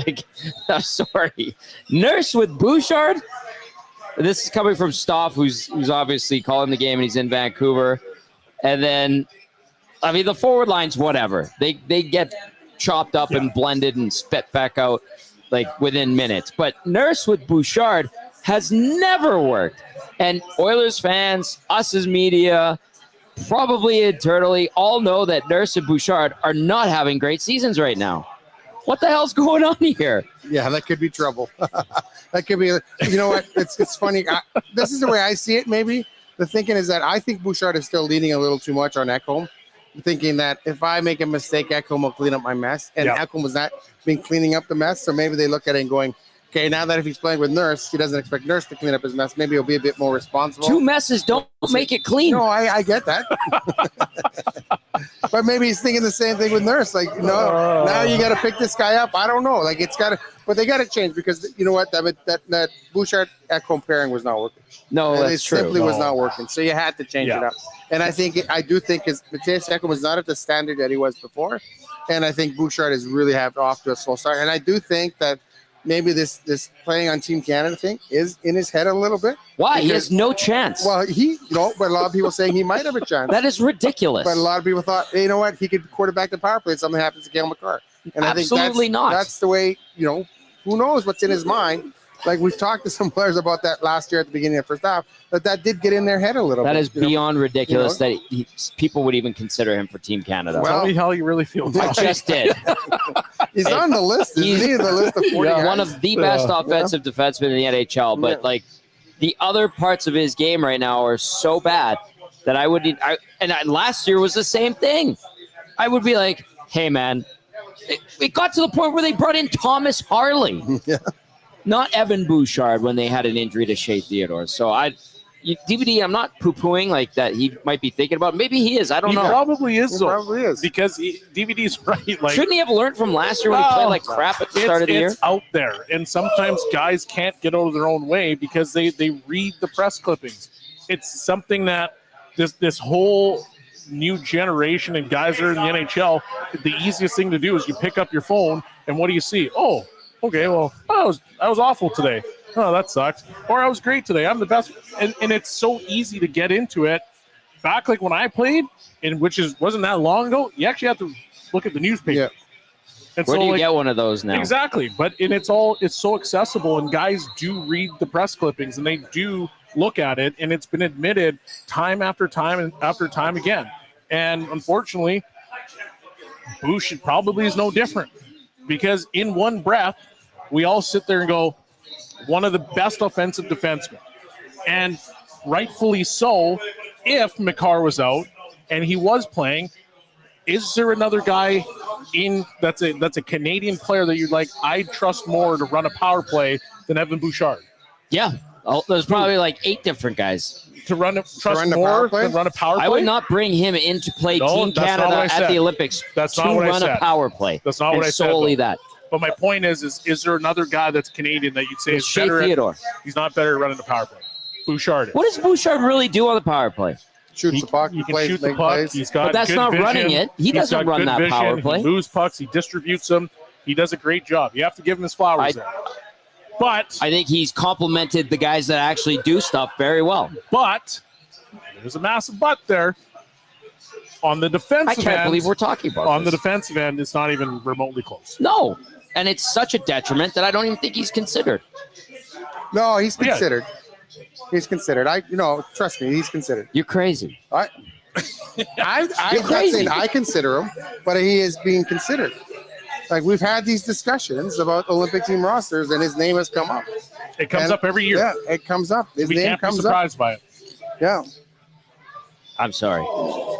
I'm sorry. Nurse with Bouchard. This is coming from Stoff, who's obviously calling the game, and he's in Vancouver. And then, the forward line's whatever. They get chopped up and blended and spit back out within minutes. But Nurse with Bouchard has never worked. And Oilers fans, us as media, probably internally, all know that Nurse and Bouchard are not having great seasons right now. What the hell's going on here? Yeah, that could be trouble. That could be, you know what? It's funny. This is the way I see it, maybe. The thinking is that I think Bouchard is still leaning a little too much on Ekholm, thinking that if I make a mistake, Ekholm will clean up my mess. And Ekholm was not been cleaning up the mess. So maybe they look at it and going, okay, now that if he's playing with Nurse, he doesn't expect Nurse to clean up his mess. Maybe he'll be a bit more responsible. Two messes don't make it clean. No, I get that. But maybe he's thinking the same thing with Nurse. Now you got to pick this guy up. I don't know. But they got to change because you know what? That Bouchard Ekholm pairing was not working. No, and that's true. It simply was not working. So you had to change it up. And I do think Matthias Ekholm was not at the standard that he was before. And I think Bouchard is really off to a slow start. And I do think that maybe this playing on Team Canada thing is in his head a little bit. Why? He has no chance. Well, but a lot of people saying he might have a chance. That is ridiculous. But a lot of people thought, hey, you know what? He could quarterback the power play if something happens to Cale Makar. And Absolutely not. That's the way, who knows what's in his mind. We've talked to some players about that last year at the beginning of the first half, that did get in their head a little bit. That is beyond ridiculous that people would even consider him for Team Canada. Tell me how you really feel. I just did. He's on the list. He's on the list of 40 guys. One of the best offensive defensemen in the NHL. But the other parts of his game right now are so bad that last year was the same thing. I would be like, hey, man, it got to the point where they brought in Thomas Harley. Yeah. Not Evan Bouchard when they had an injury to Shea Theodore. So DVD, I'm not poo-pooing that he might be thinking about. Maybe he is. I don't know. He probably is. Probably is. Because DVD's right. Shouldn't he have learned from last year when he played like crap at the start of the year? It's out there. And sometimes guys can't get out of their own way because they read the press clippings. It's something that this whole new generation and guys that are in the NHL, the easiest thing to do is you pick up your phone and what do you see? Oh, okay, well, I was awful today. Oh, that sucks. Or I was great today. I'm the best. And it's so easy to get into it. Back when I played, wasn't that long ago, you actually have to look at the newspaper. Yeah. And where do you get one of those now? Exactly. But it's so accessible, and guys do read the press clippings, and they do look at it, and it's been admitted time after time and after time again. And unfortunately, Bush probably is no different because in one breath, we all sit there and go, one of the best offensive defensemen. And rightfully so, if Makar was out and he was playing, is there another guy that's a Canadian player that you'd like, I'd trust more to run a power play than Evan Bouchard? Yeah. There's probably 8 different guys. To run a power play? I would not bring him in to play Team Canada at the Olympics that's not what I said. A power play. That's not what I said. Solely that. But my point is there another guy that's Canadian that you'd say is better? Theodore. He's not better at running the power play. Bouchard is. What does Bouchard really do on the power play? Shoots the puck. He can shoot the puck. He's got but that's good not vision. running it. He doesn't run that power play. He moves pucks. He distributes them. He does a great job. You have to give him his flowers there. But I think he's complimented the guys that actually do stuff very well. But there's a massive but there. On the defensive end, I can't believe we're talking about on the defensive end, it's not even remotely close. No. And it's such a detriment that I don't even think he's considered. No, he's considered. He's considered. Trust me, he's considered. You're crazy. I'm not saying I consider him, but he is being considered. We've had these discussions about Olympic team rosters, and his name has come up. It comes up every year. Yeah, it comes up. His we name can't comes be surprised by it. Yeah. I'm sorry.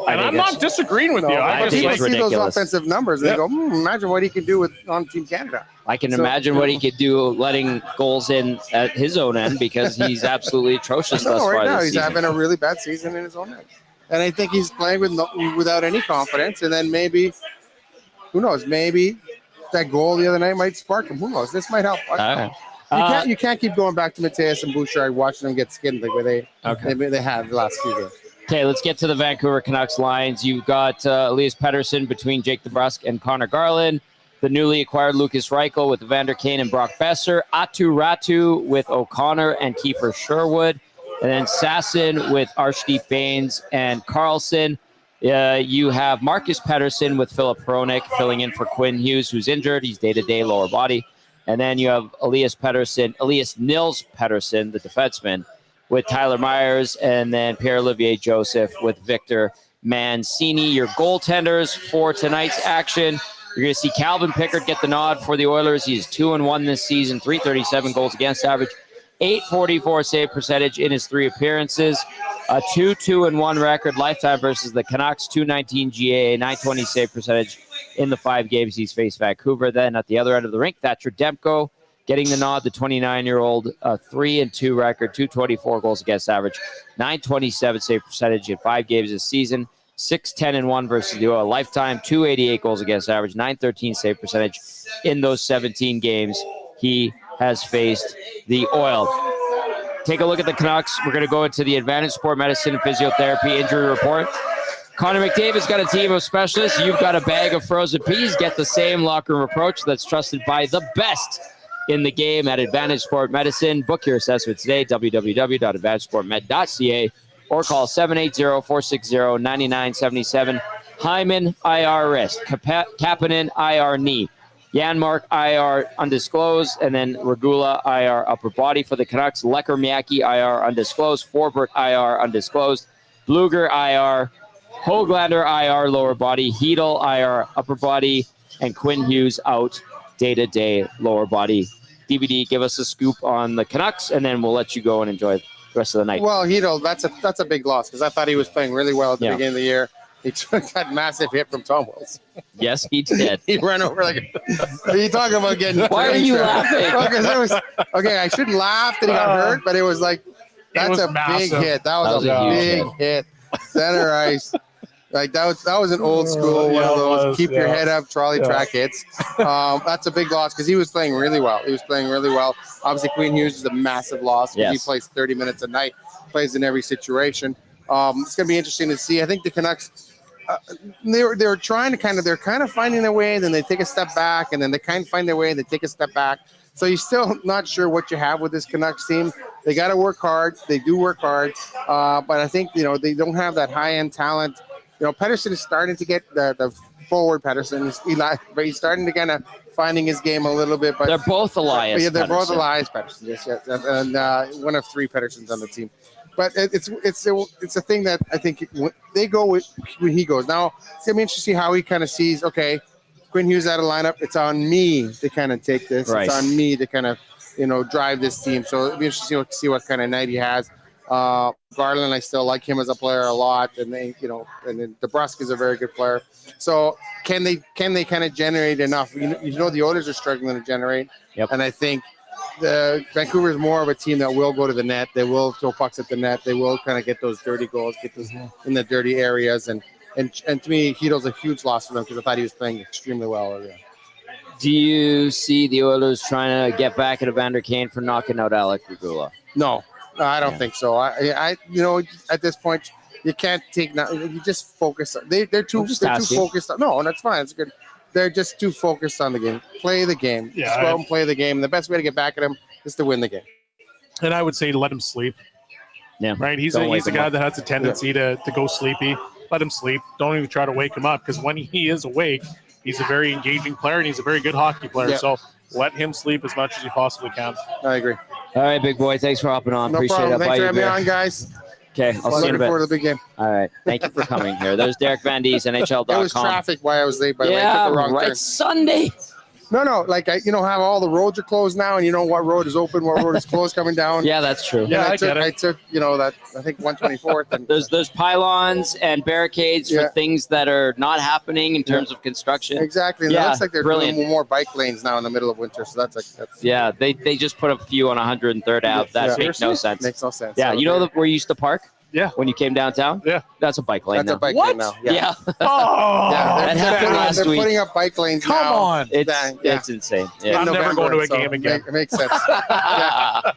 And I'm not disagreeing with you. I think I it's see those ridiculous. offensive numbers and they go, imagine what he can do on Team Canada. I can imagine what he could do letting goals in at his own end because he's absolutely atrocious thus far right now this he's season. having a really bad season in his own end. And I think he's playing without any confidence. And then maybe, who knows, maybe that goal the other night might spark him. Who knows? This might help. You can't keep going back to Mateus and Bouchard watching them get skinned like they have the last few games. Okay, let's get to the Vancouver Canucks lines. You've got Elias Pettersson between Jake DeBrusk and Connor Garland. The newly acquired Lucas Reichel with Evander Kane and Brock Besser. Atu Ratu with O'Connor and Kiefer Sherwood. And then Sasson with Arshdeep Baines and Carlson. You have Marcus Pettersson with Philip Hronik filling in for Quinn Hughes, who's injured. He's day-to-day lower body. And then you have Elias Nils Pettersson, the defenseman, with Tyler Myers, and then Pierre-Olivier Joseph with Victor Mancini. Your goaltenders for tonight's action. You're going to see Calvin Pickard get the nod for the Oilers. He's 2-1 this season, .337 goals against average, .844 save percentage in his 3 appearances. A 2-2-1 record lifetime versus the Canucks, .219 GAA, .920 save percentage in the 5 games he's faced Vancouver. Then at the other end of the rink, Thatcher Demko getting the nod, the 29-year-old, 3-2 record, .224 goals against average, .927 save percentage in 5 games this season. 6-10-1 versus the Oil lifetime, .288 goals against average, .913 save percentage in those 17 games he has faced the Oil. Take a look at the Canucks. We're going to go into the Advantage Sport Medicine and Physiotherapy injury report. Connor McDavid's got a team of specialists. You've got a bag of frozen peas. Get the same locker room approach that's trusted by the best in the game at Advantage Sport Medicine. Book your assessment today, www.advantagesportmed.ca, or call 780-460-9977. Hyman, IR wrist. Kapanen, IR knee. Janmark, IR undisclosed. And then Regula, IR upper body for the Canucks. Lecker-Miyake, IR undisclosed. Forbert, IR undisclosed. Bluger, IR. Hoglander, IR lower body. Hedel, IR upper body. And Quinn Hughes out day-to-day lower body. DVD, give us a scoop on the Canucks, and then we'll let you go and enjoy the rest of the night. Well, Hedel, that's a big loss because I thought he was playing really well at the beginning of the year. He took that massive hit from Tom Wilson. Yes, he did. He ran over like. Are you talking about getting? Why are you laughing? Okay, I shouldn't laugh that he got hurt, but it was like that's a big hit. That was a big hit. Center ice. Like that was an old school one of those keep your head up trolley track hits. That's a big loss because he was playing really well. Obviously, Quinn Hughes is a massive loss because he plays 30 minutes a night, plays in every situation. It's going to be interesting to see. I think the Canucks, they were trying to they're kind of finding their way, then they take a step back, and then they kind of find their way, and they take a step back. So you're still not sure what you have with this Canucks team. They got to work hard. They do work hard, but I think they don't have that high-end talent. Pettersson is starting to get the forward Pettersson. He's starting to kind of finding his game a little bit. But they're both Elias. Yeah, they're both Elias Pettersson. Yes, and one of 3 Petterssons on the team. But it's a thing that I think they go with when he goes. Now it's gonna be interesting to see how he kind of sees. Okay, Quinn Hughes out of lineup. It's on me to kind of take this. Right. It's on me to kind of drive this team. So it'll be interesting to see what kind of night he has. Garland, I still like him as a player a lot, and and then DeBrusk is a very good player. So can they kind of generate enough? The Oilers are struggling to generate, and I think Vancouver is more of a team that will go to the net. They will throw pucks at the net. They will kind of get those dirty goals, get those in the dirty areas, and to me, Hedo's a huge loss for them because I thought he was playing extremely well earlier. Do you see the Oilers trying to get back at Evander Kane for knocking out Alec Regula? No, I don't think so. I at this point, you can't take. You just focus. They're too focused. No, that's fine. It's good. They're just too focused on the game. Play the game. Yeah, just go out and play the game. And the best way to get back at him is to win the game. And I would say let him sleep. Yeah, right. He's a guy that has a tendency to go sleepy. Let him sleep. Don't even try to wake him up because when he is awake, he's a very engaging player and he's a very good hockey player. Yeah. So let him sleep as much as he possibly can. I agree. All right, big boy. Thanks for hopping on. No Appreciate problem. it. Thanks for having me on, guys. Okay, I'll see you in a bit. Looking forward to the big game. All right. Thank you for coming here. There's Derek Van Dies, NHL.com. It was traffic while I was late, by the way. I took the wrong turn. Sunday. No. Like have all the roads are closed now, and you know what road is open, what road is closed coming down. Yeah, that's true. Yeah, I took get it. that I think 124th. And there's pylons and barricades for things that are not happening in terms of construction. Exactly. And it looks like they're doing more bike lanes now in the middle of winter. So that's yeah. They just put a few on 103rd Ave. That makes no sense. Makes no sense. Yeah, so, where you used to park. Yeah. When you came downtown? Yeah. That's a bike lane That's now. a bike What? lane now. Yeah. Oh, that happened last they're week. putting up bike lanes Come now. on. It's insane. Yeah. I'm never going to a game again. It makes sense. So I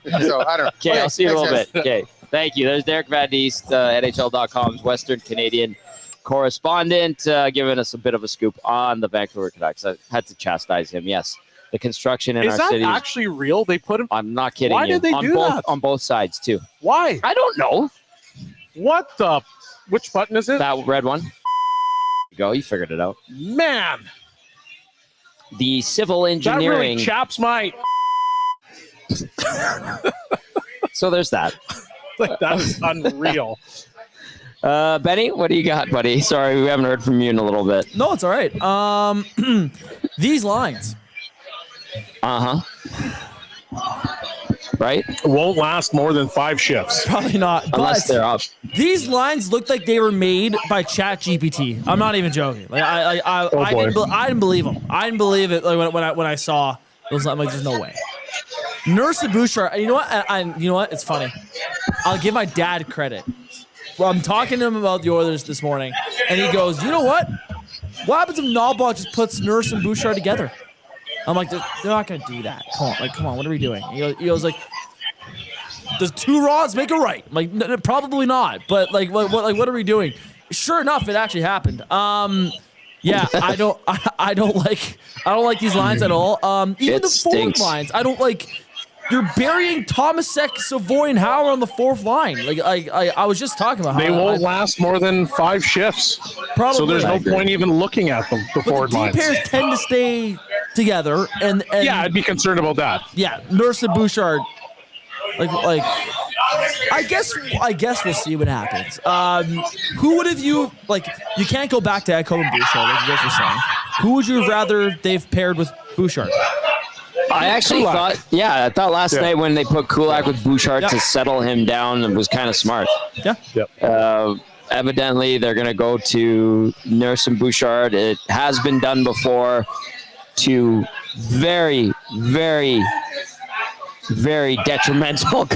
don't know. Okay, I'll see you in a little thanks, bit. Okay, thank you. There's Derek Van Diest, NHL.com's Western Canadian correspondent, giving us a bit of a scoop on the Vancouver Canucks. I had to chastise him. Yes, the construction in Is our that city. actually real? They put him. I'm not kidding Why you. did they do that? On both sides too. Why? I don't know. What the? Which button is it? That red one. Go. You figured it out. Man, The civil that engineering. really chaps my. So there's that. Like, that is unreal. Benny, what do you got, buddy? Sorry, we haven't heard from you in a little bit. No, it's all right. These lines. Right? Won't last more than 5 shifts. Probably not. Unless But they're up. these lines looked like they were made by ChatGPT. I'm not even joking. Like I didn't believe them. I didn't believe it. Like when I saw those, I'm like, there's no way. Nurse and Bouchard. And you know what? You know what? It's funny. I'll give my dad credit. Well, I'm talking to him about the Oilers this morning, and he goes, "You know what? What happens if Nalbach just puts Nurse and Bouchard together?" I'm like, they're not going to do that. Come on, what are we doing? He goes like, does 2 wrongs make a right? I'm like, probably not. But what are we doing? Sure enough, it actually happened. Yeah, I don't like these lines at all. Even the forward lines, I don't like. You're burying Tomasek, Savoy, and Howard on the 4th line. Like I was just talking about how they won't last more than 5 shifts. Probably. So there's no point even looking at them. The forward the lines. pairs tend to stay together, and yeah, I'd be concerned about that. Yeah, Nurse and Bouchard. Like I guess we'll see what happens. Who would have you like? You can't go back to Ekholm and Bouchard, like you guys were saying. Who would you have rather they've paired with Bouchard? I actually thought last night when they put Kulak with Bouchard to settle him down, it was kind of smart. Yeah. Yep. Evidently, they're going to go to Nurse and Bouchard. It has been done before to very, very, very detrimental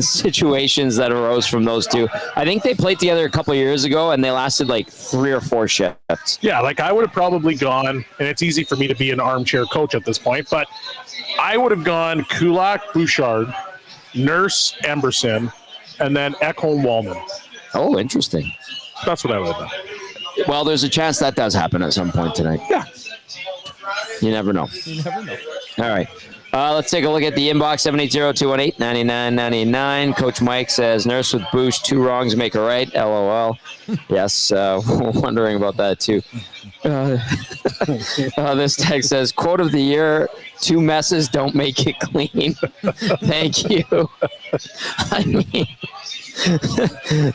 situations that arose from those two. I think they played together a couple of years ago, and they lasted like 3 or 4 shifts. Yeah, like I would have probably gone, and it's easy for me to be an armchair coach at this point, but I would have gone Kulak, Bouchard, Nurse, Emberson, and then Ekholm, Wallman. Oh, interesting. That's what I would have done. Well, there's a chance that does happen at some point tonight. Yeah. You never know. All right. Let's take a look at the inbox, 780-218-9999. Coach Mike says, Nurse with Boosh, 2 wrongs make a right. LOL. Yes, wondering about that too. This text says, quote of the year, 2 messes don't make it clean. Thank you. I mean,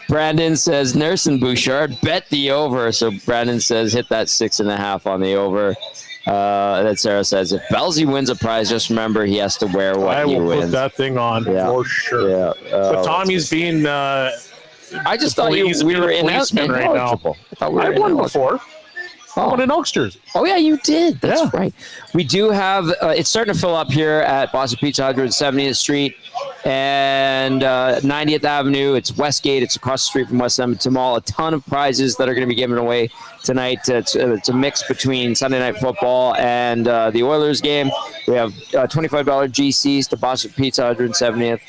Brandon says, Nurse and Bouchard, bet the over. So Brandon says, hit that 6.5 on the over. That Sarah says, if Belzy wins a prize, just remember he has to wear what he wins. I will put that thing on for sure. Yeah. But Tommy's being I just thought we were ineligible. Right now. I won before. I won an Elks jersey. Oh, yeah, you did. That's right. We do have, it's starting to fill up here at Boston Pizza, 170th Street and 90th Avenue. It's Westgate. It's across the street from West Edmonton Mall. A ton of prizes that are going to be given away tonight. It's a mix between Sunday Night Football and the Oilers game. We have $25 GCs to Boston Pizza, 170th.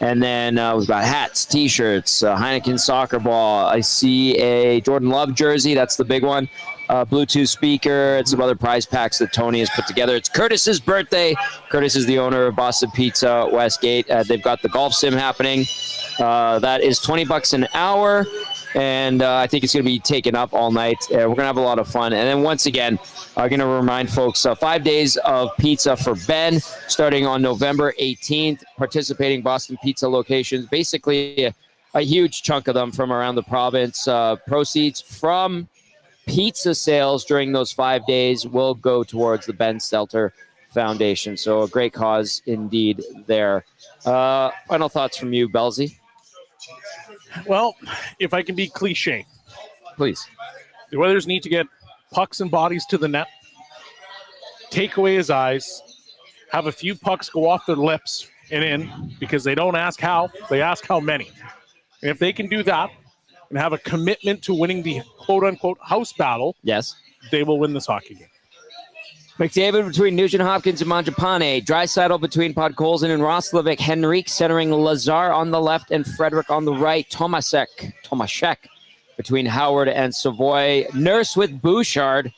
And then we've got hats, T-shirts, Heineken soccer ball. I see a Jordan Love jersey. That's the big one. Bluetooth speaker and some other prize packs that Tony has put together. It's Curtis's birthday. Curtis is the owner of Boston Pizza Westgate. They've got the golf sim happening. That is $20 an hour. And I think it's going to be taken up all night. We're going to have a lot of fun. And then once again, I'm going to remind folks, 5 days of pizza for Ben starting on November 18th, participating Boston Pizza locations, basically a huge chunk of them from around the province. Proceeds from pizza sales during those 5 days will go towards the Ben Stelter Foundation. So a great cause indeed there. Final thoughts from you, Belzy? Well, if I can be cliche, please. The Oilers need to get pucks and bodies to the net, take away his eyes, have a few pucks go off their lips and in, because they don't ask how, they ask how many. And if they can do that and have a commitment to winning the quote-unquote house battle, yes, they will win this hockey game. McDavid between Nugent Hopkins and Mangiapane. Draisaitl between Podkolzin and Roslovic. Henrique centering Lazar on the left and Frederick on the right. Tomaszek between Howard and Savoy. Nurse with Bouchard.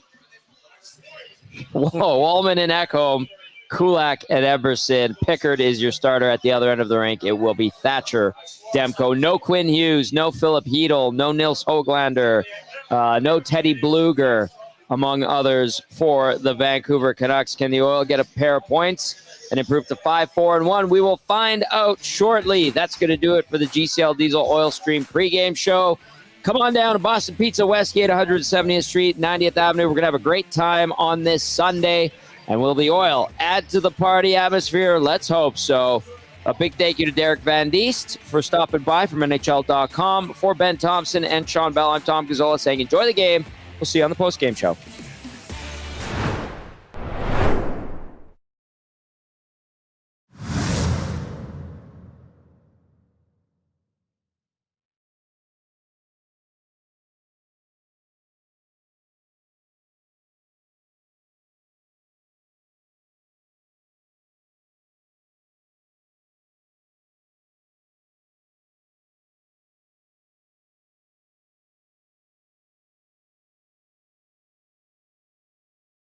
Whoa, Wallman and Ekholm. Kulak and Eberson. Pickard is your starter at the other end of the rink. It will be Thatcher, Demko. No Quinn Hughes, no Philip Hedel, no Nils Höglander, no Teddy Bluger, among others for the Vancouver Canucks. Can the Oil get a pair of points and improve to 5-4-1? We will find out shortly. That's going to do it for the GCL Diesel Oil Stream pregame show. Come on down to Boston Pizza Westgate, 170th Street, 90th Avenue. We're going to have a great time on this Sunday. And will the Oil add to the party atmosphere? Let's hope so. A big thank you to Derek Van Diest for stopping by from NHL.com. For Ben Thomson and Shawn Belle, I'm Tom Gazzola saying enjoy the game. We'll see you on the postgame show.